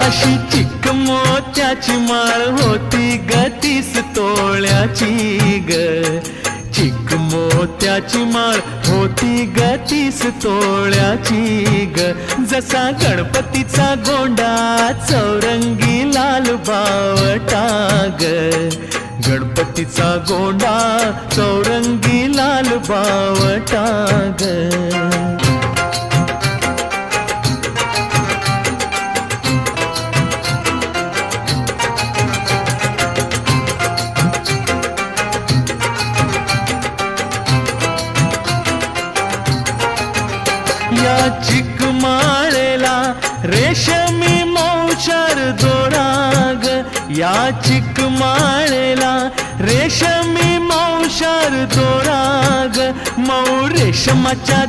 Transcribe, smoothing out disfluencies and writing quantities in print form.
अशी चिक मोत्याची माळ होती ग 30 तोळ्याची ग. चिक मोत्याची माळ होती ग 30 तोळ्याची ग. जसा गणपतीचा गोंडा चौरंगी लाल बावटा ग. गणपतीचा गोंडा चौरंगी लाल बावटा ग. या चिकमाळेला रेशमी मौचार दोराग. या चिकमाळेला रेशमी मौचार दोराग. मऊ रेशमाच्या